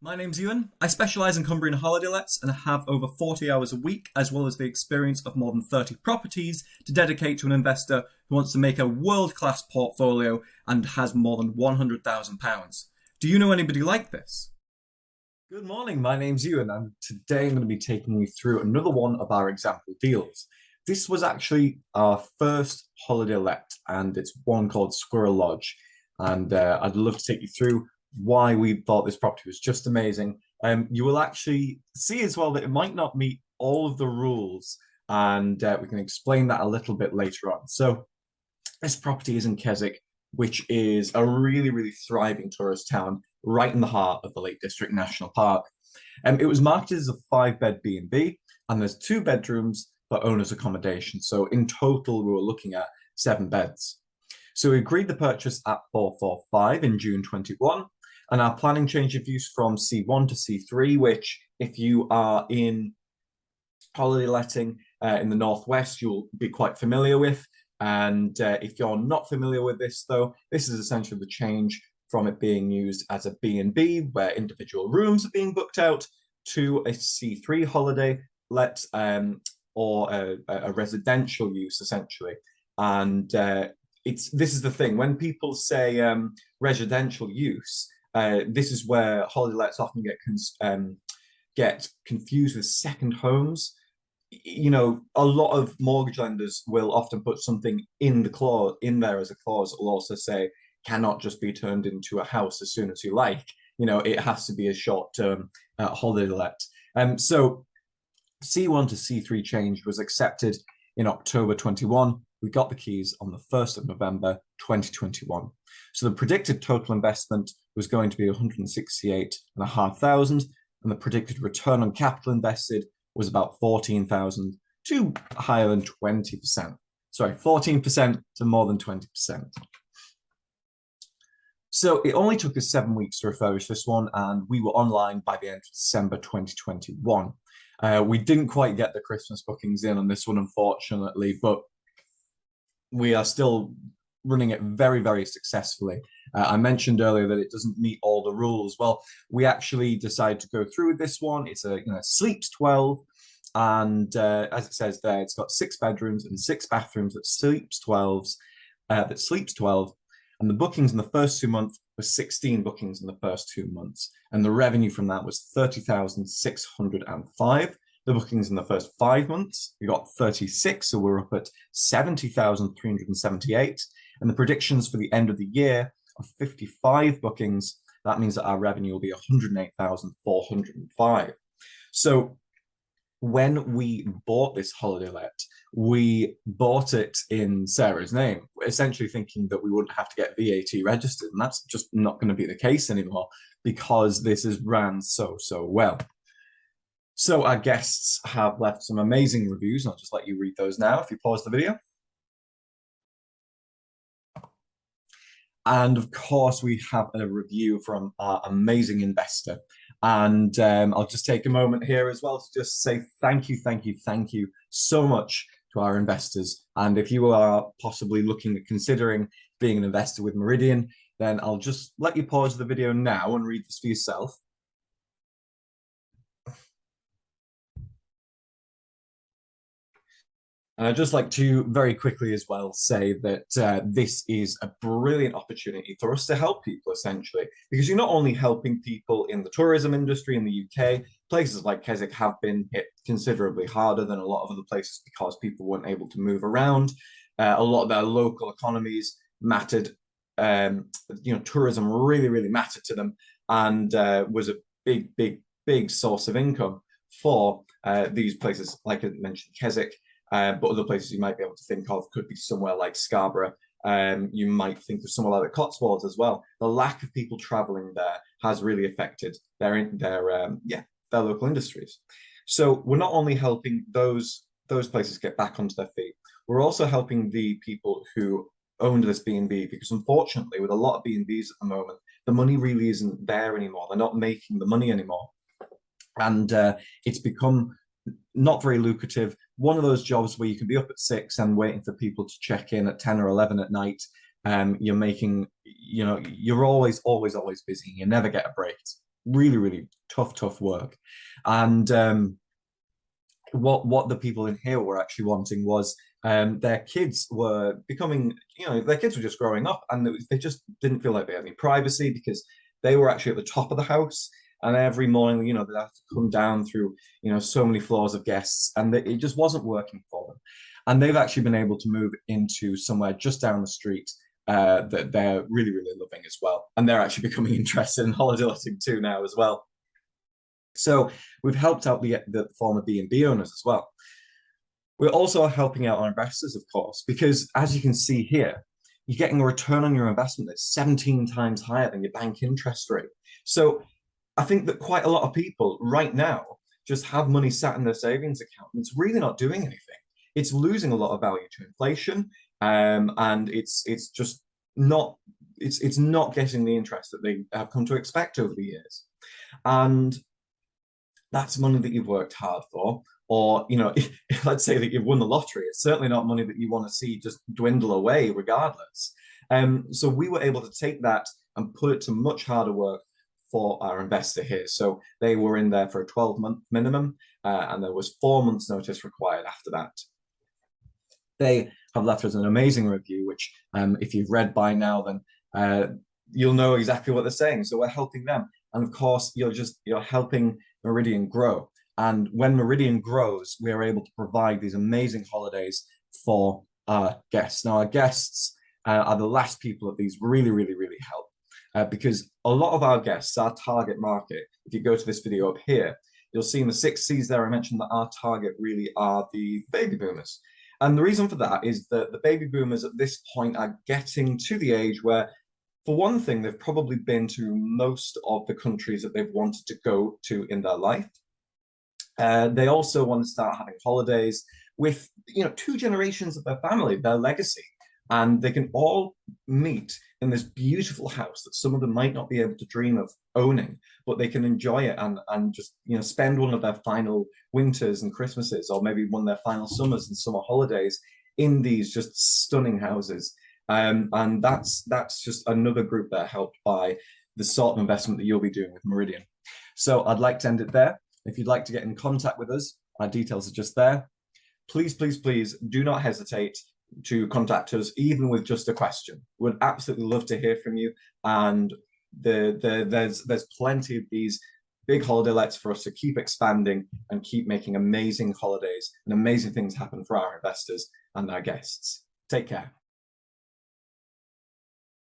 My name's Ewan. I specialise in Cumbrian holiday lets and have over 40 hours a week, as well as the experience of more than 30 properties to dedicate to an investor who wants to make a world-class portfolio and has more than £100,000. Do you know anybody like this? Good morning, my name's Ewan, and today I'm going to be taking you through another one of our example deals. This was actually our first holiday let, and it's one called Squirrel Lodge. And I'd love to take you through why we thought this property was just amazing. You will actually see as well that it might not meet all of the rules, and we can explain that a little bit later on. So, this property is in Keswick, which is a really thriving tourist town right in the heart of the Lake District National Park. It was marketed as a five-bed B&B, and there's two bedrooms for owners' accommodation. So in total, we were looking at 7 beds. So we agreed the purchase at 445 in June 21, and our planning change of use from C1 to C3, which if you are in holiday letting in the Northwest, you'll be quite familiar with. And if you're not familiar with this, though, this is essentially the change from it being used as a B&B, where individual rooms are being booked out, to a C3 holiday let or a residential use, essentially. And this is the thing. When people say residential use, this is where holiday lets often get confused with second homes. You know, a lot of mortgage lenders will often put something in the clause in there as a clause. Will also say cannot just be turned into a house as soon as you like. You know, it has to be a short-term holiday let. So C1 to C3 change was accepted in October 21. We got the keys on the 1st of November 2021. So the predicted total investment was going to be 168,500, and the predicted return on capital invested was about 14,000 to higher than 20%. Sorry, 14% to more than 20%. So it only took us 7 weeks to refurbish this one, and we were online by the end of December 2021. We didn't quite get the Christmas bookings in on this one, unfortunately, but we are still running it very successfully. I mentioned earlier that it doesn't meet all the rules. Well, we actually decided to go through with this one. It's a sleeps 12, and as it says there, it's got 6 bedrooms and 6 bathrooms that sleeps 12s. And the bookings in the first 2 months were 16 bookings in the first 2 months, and the revenue from that was 30,605. The bookings in the first 5 months, we got 36, so we're up at 70,378. And the predictions for the end of the year are 55 bookings. That means that our revenue will be 108,405. So when we bought this holiday let, we bought it in Sarah's name, essentially thinking that we wouldn't have to get VAT registered. And that's just not going to be the case anymore because this is ran so well. So our guests have left some amazing reviews. I'll just let you read those now if you pause the video. And of course, we have a review from our amazing investor. And I'll just take a moment here as well to just say thank you so much to our investors. And if you are possibly looking at considering being an investor with Meridian, then I'll just let you pause the video now and read this for yourself. And I'd just like to very quickly as well say that this is a brilliant opportunity for us to help people, essentially, because you're not only helping people in the tourism industry in the UK. Places like Keswick have been hit considerably harder than a lot of other places because people weren't able to move around. A lot of their local economies mattered. Tourism really mattered to them, and was a big source of income for these places, like I mentioned, Keswick. But other places you might be able to think of could be somewhere like Scarborough. You might think of somewhere like the Cotswolds as well. The lack of people traveling there has really affected their local industries. So we're not only helping those places get back onto their feet, we're also helping the people who owned this B&B, because unfortunately, with a lot of B&Bs at the moment, the money really isn't there anymore. They're not making the money anymore, and it's become not very lucrative. One of those jobs where you can be up at 6 and waiting for people to check in at 10 or 11 at night. You're always busy. You never get a break. really, really tough work. And what the people in here were actually wanting was their kids were becoming, their kids were just growing up, and they just didn't feel like they had any privacy because they were actually at the top of the house. And every morning, they'd have to come down through, so many floors of guests, and it just wasn't working for them. And they've actually been able to move into somewhere just down the street that they're really, really loving as well. And they're actually becoming interested in holiday letting too now as well. So we've helped out the former B&B owners as well. We're also helping out our investors, of course, because as you can see here, you're getting a return on your investment that's 17 times higher than your bank interest rate. So I think that quite a lot of people right now just have money sat in their savings account, and it's really not doing anything. It's losing a lot of value to inflation, and it's just not it's not getting the interest that they have come to expect over the years. And that's money that you've worked hard for. Or, if let's say that you've won the lottery, it's certainly not money that you want to see just dwindle away regardless. So we were able to take that and put it to much harder work for our investor here. So they were in there for a 12-month minimum, and there was 4 months notice required after that. They have left us an amazing review, which if you've read by now, then you'll know exactly what they're saying. So we're helping them. And of course, you're helping Meridian grow. And when Meridian grows, we are able to provide these amazing holidays for our guests. Now, our guests are the last people that these really, really, really help. Because a lot of our guests, our target market, if you go to this video up here, you'll see in the 6 C's there, I mentioned that our target really are the baby boomers. And the reason for that is that the baby boomers at this point are getting to the age where, for one thing, they've probably been to most of the countries that they've wanted to go to in their life. They also want to start having holidays with, 2 generations of their family, their legacy, and they can all meet in this beautiful house that some of them might not be able to dream of owning, but they can enjoy it and just, spend one of their final winters and Christmases, or maybe one of their final summers and summer holidays in these just stunning houses. And that's just another group that are helped by the sort of investment that you'll be doing with Meridian. So I'd like to end it there. If you'd like to get in contact with us, our details are just there. Please, please, please do not hesitate to contact us, even with just a question. We'd absolutely love to hear from you. And there's plenty of these big holiday lets for us to keep expanding and keep making amazing holidays and amazing things happen for our investors and our guests. Take care.